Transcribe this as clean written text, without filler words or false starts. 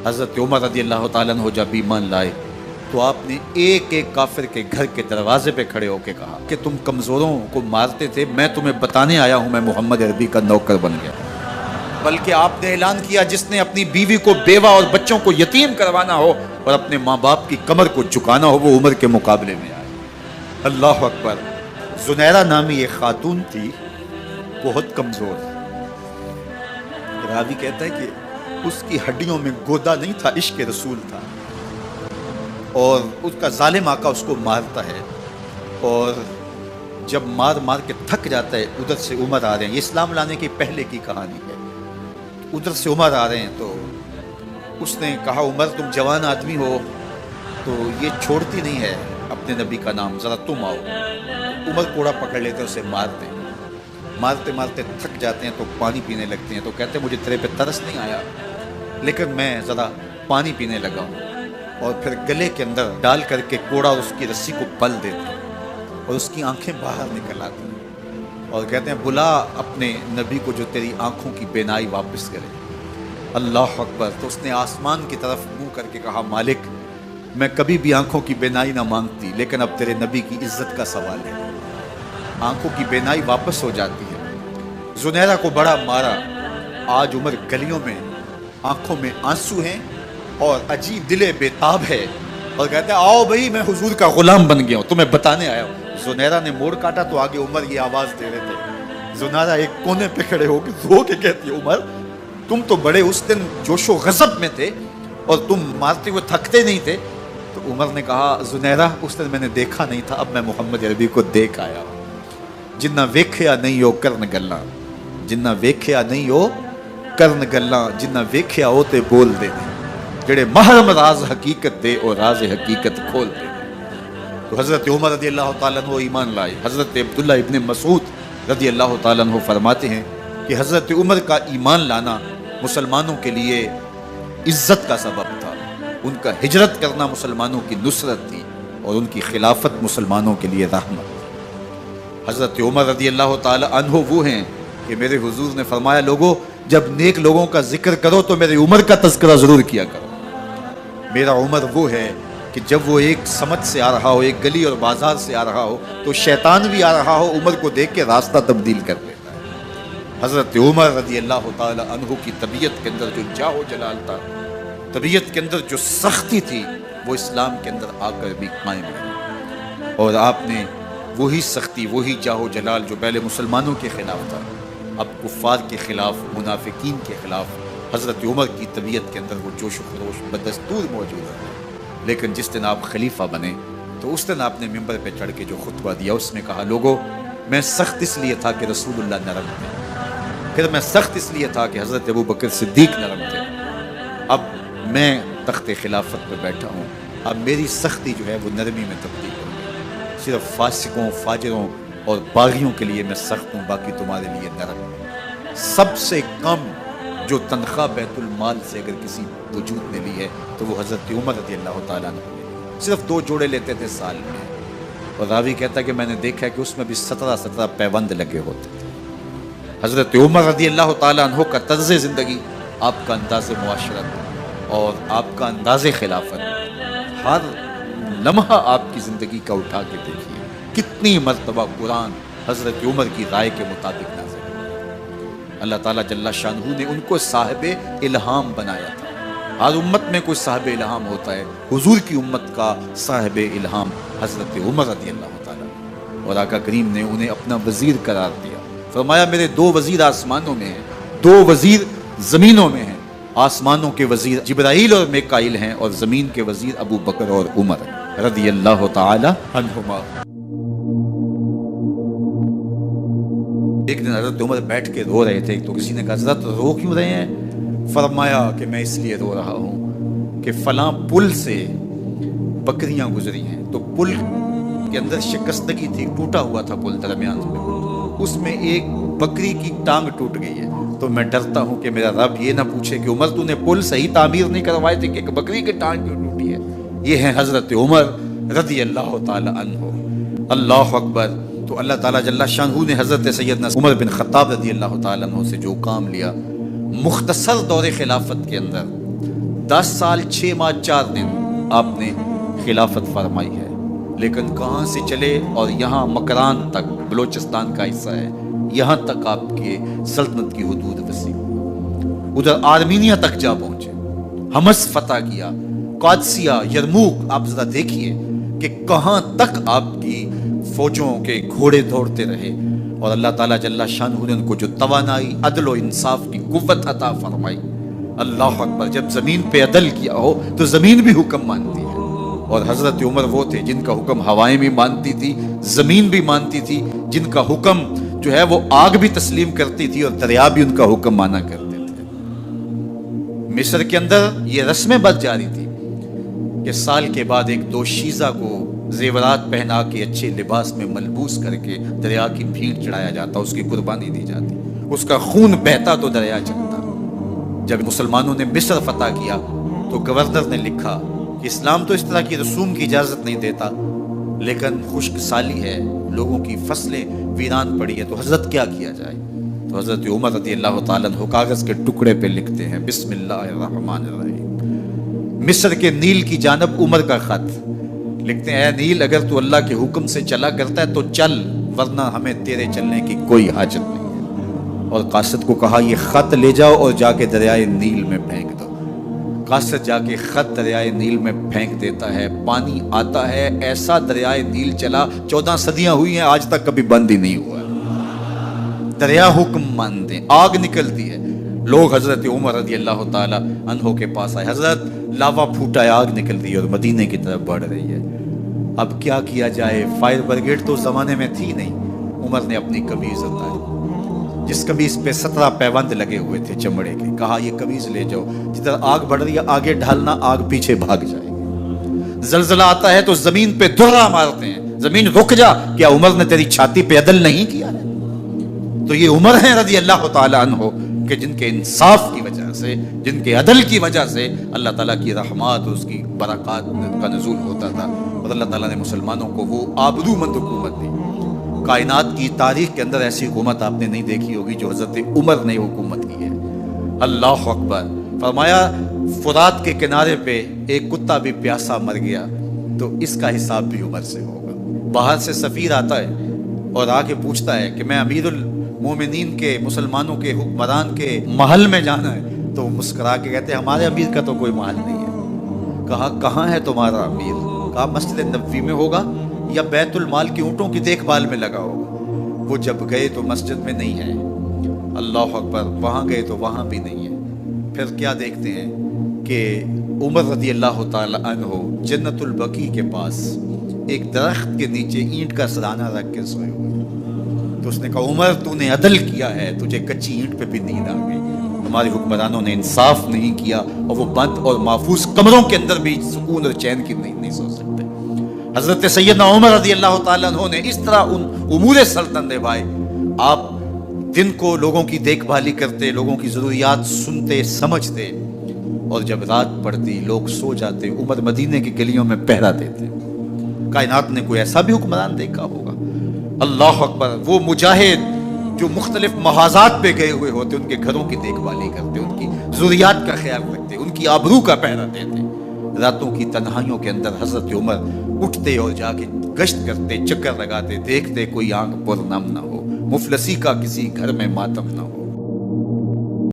حضرت عمر رضی اللہ تعالیٰ عنہ جب ایمان لائے تو آپ نے ایک ایک کافر کے گھر کے دروازے پہ کھڑے ہو کے کہا کہ تم کمزوروں کو مارتے تھے، میں تمہیں بتانے آیا ہوں میں محمد عربی کا نوکر بن گیا۔ بلکہ آپ نے اعلان کیا جس نے اپنی بیوی کو بیوہ اور بچوں کو یتیم کروانا ہو اور اپنے ماں باپ کی کمر کو جھکانا ہو وہ عمر کے مقابلے میں آئے۔ اللہ اکبر۔ زنیرہ نامی ایک خاتون تھی، بہت کمزور، راوی کہتا ہے کہ اس کی ہڈیوں میں گودا نہیں تھا، عشق رسول تھا، اور اس کا ظالم آقا اس کو مارتا ہے، اور جب مار مار کے تھک جاتا ہے ادھر سے عمر آ رہے ہیں، یہ اسلام لانے کی پہلے کی کہانی ہے، ادھر سے عمر آ رہے ہیں تو اس نے کہا عمر تم جوان آدمی ہو تو یہ چھوڑتی نہیں ہے اپنے نبی کا نام، ذرا تم آؤ۔ عمر کوڑا پکڑ لیتے اسے مارتے مارتے مارتے تھک جاتے ہیں تو پانی پینے لگتے ہیں، تو کہتے ہیں مجھے تیرے پہ ترس نہیں آیا لیکن میں ذرا پانی پینے لگا ہوں، اور پھر گلے کے اندر ڈال کر کے کوڑا اس کی رسی کو پل دیتے ہیں اور اس کی آنکھیں باہر نکل آتی ہیں اور کہتے ہیں بلا اپنے نبی کو جو تیری آنکھوں کی بینائی واپس کرے۔ اللہ اکبر۔ تو اس نے آسمان کی طرف منہ کر کے کہا مالک میں کبھی بھی آنکھوں کی بینائی نہ مانگتی لیکن اب تیرے نبی کی عزت کا سوال ہے۔ آنکھوں کی بینائی واپس ہو جاتی ہے۔ زنیرہ کو بڑا مارا، آج عمر گلیوں میں آنکھوں میں آنسو ہیں اور عجیب دل بے تاب ہے، اور کہتے ہیں آؤ بھئی میں حضور کا غلام بن گیا ہوں، تمہیں بتانے آیا ہوں۔ زنیرہ نے موڑ کاٹا تو آگے عمر یہ آواز دے رہے تھے۔ زنیرہ ایک کونے پہ کھڑے ہو کے رو کے کہتی ہے عمر تم تو بڑے اس دن جوش و غضب میں تھے اور تم مارتے ہوئے تھکتے نہیں تھے۔ تو عمر نے کہا زنیرہ اس دن میں نے دیکھا نہیں تھا، اب میں محمد عربی کو دیکھ آیا ہوں۔ جنہ ویکھیا نہیں ہو کرن گلاں، جنہ ویکھیا نہیں ہو کرن گلاں، جنہ ویکھیا ہو تے بول دے جڑے محرم راز حقیقت دے اور راز حقیقت کھول دے۔ تو حضرت عمر رضی اللہ تعالیٰ عنہ ایمان لائے۔ حضرت عبداللہ ابن مسعود رضی اللہ تعالیٰ عنہ فرماتے ہیں کہ حضرت عمر کا ایمان لانا مسلمانوں کے لیے عزت کا سبب تھا، ان کا ہجرت کرنا مسلمانوں کی نصرت تھی اور ان کی خلافت مسلمانوں کے لیے رحمت۔ حضرت عمر رضی اللہ تعالیٰ عنہ وہ ہیں کہ میرے حضور نے فرمایا لوگوں جب نیک لوگوں کا ذکر کرو تو میرے عمر کا تذکرہ ضرور کیا کرو۔ میرا عمر وہ ہے کہ جب وہ ایک سمت سے آ رہا ہو، ایک گلی اور بازار سے آ رہا ہو تو شیطان بھی آ رہا ہو عمر کو دیکھ کے راستہ تبدیل کر دیتا ہے۔ حضرت عمر رضی اللہ تعالیٰ عنہ کی طبیعت کے اندر جو جاہ و جلال تھا، طبیعت کے اندر جو سختی تھی وہ اسلام کے اندر آ کر بھی قائم ہے، اور آپ نے وہی سختی وہی جاہ و جلال جو پہلے مسلمانوں کے خلاف تھا اب کفار کے خلاف منافقین کے خلاف حضرت عمر کی طبیعت کے اندر وہ جوش و خروش بدستور موجود ہے۔ لیکن جس دن آپ خلیفہ بنے تو اس دن آپ نے ممبر پہ چڑھ کے جو خطبہ دیا اس میں کہا لوگوں میں سخت اس لیے تھا کہ رسول اللہ نرم تھے، پھر میں سخت اس لیے تھا کہ حضرت ابو بکر صدیق نرم تھے، اب میں تخت خلافت پہ بیٹھا ہوں، اب میری سختی جو ہے وہ نرمی میں تبدیل ہو گئی، صرف فاسقوں فاجروں اور باغیوں کے لیے میں سخت ہوں، باقی تمہارے لیے نرم ہوں۔ سب سے کم جو تنخواہ بیت المال سے اگر کسی وجود نے لی ہے تو وہ حضرت عمر رضی اللہ تعالیٰ عنہ نے، صرف 2 جوڑے لیتے تھے سال میں، اور راوی کہتا ہے کہ میں نے دیکھا کہ اس میں بھی 17 پیوند لگے ہوتے تھے۔ حضرت عمر رضی اللہ تعالیٰ عنہ کا طرز زندگی، آپ کا انداز معاشرت اور آپ کا انداز خلافت، ہر لمحہ آپ کی زندگی کا اٹھا کے دیکھیے کتنی مرتبہ قرآن حضرت عمر کی رائے کے مطابق نازل۔ اللہ تعالیٰ جل شانہ نے ان کو صاحب الہام بنایا تھا۔ ہر امت میں کوئی صاحب الہام ہوتا ہے، حضور کی امت کا صاحب الہام حضرت عمر رضی اللہ تعالیٰ، اور آقا کریم نے انہیں اپنا وزیر قرار دیا، فرمایا میرے 2 وزیر آسمانوں میں ہیں، 2 وزیر زمینوں میں ہیں، آسمانوں کے وزیر جبرائیل اور میکائیل ہیں اور زمین کے وزیر ابو بکر اور عمر رضی اللہ تعالی عنہما۔ ایک دن حضرت عمر بیٹھ کے رو رہے تھے تو کسی نے کہا حضرت رو کیوں رہے ہیں؟ فرمایا کہ میں اس لیے رو رہا ہوں کہ فلاں پل سے بکریاں گزری ہیں، تو پل کے اندر شکستگی تھی، ٹوٹا ہوا تھا پل درمیان میں، اس میں ایک بکری کی ٹانگ ٹوٹ گئی ہے، تو میں ڈرتا ہوں کہ میرا رب یہ نہ پوچھے کہ عمر تو نے پل صحیح تعمیر نہیں کروائے تھے کہ ایک بکری کی ٹانگ کیوں ٹوٹی ہے۔ یہ ہیں حضرت عمر رضی اللہ تعالی عنہ۔ اللہ اکبر۔ تو اللہ تعالیٰ جل شانہ نے حضرت سیدنا عمر بن خطاب رضی اللہ تعالیٰ عنہ سے جو کام لیا، مختصر دور خلافت کے اندر 10 سال 6 ماہ 4 دن آپ نے خلافت فرمائی ہے، لیکن کہاں سے چلے اور یہاں مکران تک، بلوچستان کا حصہ ہے، یہاں تک آپ کے سلطنت کی حدود وسیع، ادھر آرمینیا تک جا پہنچے، حمص فتح کیا، قادسیہ، یرموک۔ آپ ذرا دیکھیے کہ کہاں تک آپ کی فوجوں کے گھوڑے دوڑتے رہے، اور اللہ تعالیٰ جل شانہ نے ان کو جو توانائی، عدل و انصاف کی قوت عطا فرمائی۔ اللہ اکبر! جب زمین پہ عدل کیا ہو تو زمین بھی حکم مانتی ہے، اور حضرت عمر وہ تھے جن کا حکم ہوائیں بھی مانتی تھی، زمین بھی مانتی تھی، جن کا حکم جو ہے وہ آگ بھی تسلیم کرتی تھی اور دریا بھی ان کا حکم مانا کرتے تھے۔ مصر کے اندر یہ رسمیں بد جاری تھی کہ سال کے بعد ایک دوشیزہ کو زیورات پہنا کے اچھے لباس میں ملبوس کر کے دریا کی بھیڑ چڑھایا جاتا، اس کی قربانی دی جاتی، اس کا خون بہتا تو دریا چلتا۔ جب مسلمانوں نے مصر فتح کیا تو گورنر نے لکھا کہ اسلام تو اس طرح کی رسوم کی اجازت نہیں دیتا، لیکن خشک سالی ہے، لوگوں کی فصلیں ویران پڑی ہے، تو حضرت کیا کیا جائے؟ تو حضرت عمر رضی اللہ تعالیٰ عنہ کاغذ کے ٹکڑے پہ لکھتے ہیں بسم اللہ الرحمن الرحیم۔ مصر کے نیل کی جانب عمر کا خط لکھتے ہیں، اے نیل اگر تو اللہ کے حکم سے چلا کرتا ہے تو چل، ورنہ ہمیں تیرے چلنے کی کوئی حاجت نہیں ہے۔ اور قاصد کو کہا یہ خط لے جاؤ اور جا کے دریائے نیل میں پھینک دو۔ قاصد جا کے خط دریائے نیل میں پھینک دیتا ہے، پانی آتا ہے، ایسا دریائے نیل چلا، 14 صدیاں ہوئی ہیں آج تک کبھی بند ہی نہیں ہوا۔ دریا حکم مانتے، آگ نکلتی ہے۔ لوگ حضرت عمر رضی اللہ تعالی عنہ کے پاس آئے، حضرت لاوا پھوٹا ہے، آگ نکل رہی ہے اور مدینے کی طرف بڑھ رہی ہے، اب کیا کیا جائے؟ فائر بریگیڈ تو زمانے میں تھی نہیں۔ عمر نے اپنی قمیض اتاری، جس قمیض پہ 17 پیوند لگے ہوئے تھے چمڑے کے، کہا یہ قمیض لے جاؤ، جدھر آگ بڑھ رہی ہے آگے ڈھالنا، آگ پیچھے بھاگ جائے گی۔ زلزلہ آتا ہے تو زمین پہ دھرا مارتے ہیں، زمین رک جا، کیا عمر نے تیری چھاتی پہ عدل نہیں کیا ہے؟ تو یہ عمر ہیں رضی اللہ تعالی عنہ کہ جن کے انصاف کی وجہ سے، جن کے عدل کی وجہ سے اللہ تعالیٰ کی رحمات اور اس کی برکات کا نزول ہوتا تھا، اور اللہ تعالیٰ نے مسلمانوں کو وہ آبرو مند حکومت دی۔ کائنات کی تاریخ کے اندر ایسی حکومت آپ نے نہیں دیکھی ہوگی جو حضرت عمر نے حکومت کی ہے۔ اللہ اکبر! فرمایا فرات کے کنارے پہ ایک کتا بھی پیاسا مر گیا تو اس کا حساب بھی عمر سے ہوگا۔ باہر سے سفیر آتا ہے اور آ کے پوچھتا ہے کہ میں امیر المومنین کے، مسلمانوں کے حکمران کے محل میں جانا ہے، تو مسکرا کے کہتے ہیں ہمارے امیر کا تو کوئی محل نہیں ہے۔ کہا کہاں ہے تمہارا امیر؟ کہا مسجد نبوی میں ہوگا یا بیت المال کی اونٹوں کی دیکھ بھال میں لگا ہوگا۔ وہ جب گئے تو مسجد میں نہیں ہے، اللہ اکبر، وہاں گئے تو وہاں بھی نہیں ہے۔ پھر کیا دیکھتے ہیں کہ عمر رضی اللہ تعالی عنہ جنت البقیع کے پاس ایک درخت کے نیچے اینٹ کا سرانہ رکھ کے سوئے ہوئے، تو اس نے کہا عمر تو نے عدل کیا ہے، تجھے کچی اینٹ پہ بھی نیند آ گئی، ہمارے حکمرانوں نے انصاف نہیں کیا، اور وہ بند اور محفوظ کمروں کے اندر بھی سکون اور چین کی نہیں سو سکتے۔ حضرت سیدنا عمر رضی اللہ تعالیٰ عنہ نے اس طرح ان امور سلطنت نبھائے۔ آپ دن کو لوگوں کی دیکھ بھالی کرتے، لوگوں کی ضروریات سنتے سمجھتے، اور جب رات پڑتی لوگ سو جاتے، عمر مدینے کی گلیوں میں پہرا دیتے۔ کائنات نے کوئی ایسا بھی حکمران دیکھا ہوگا؟ اللہ اکبر! وہ مجاہد جو مختلف محاذات پہ گئے ہوئے ہوتے، ان کے گھروں کی دیکھ بھالی کرتے، ان کی ضروریات کا خیال رکھتے، ان کی آبرو کا پہرا دیتے۔ راتوں کی تنہائیوں کے اندر حضرت عمر اٹھتے اور جا کے گشت کرتے، چکر لگاتے، دیکھتے کوئی آنکھ پر نم نہ ہو، مفلسی کا کسی گھر میں ماتم نہ ہو۔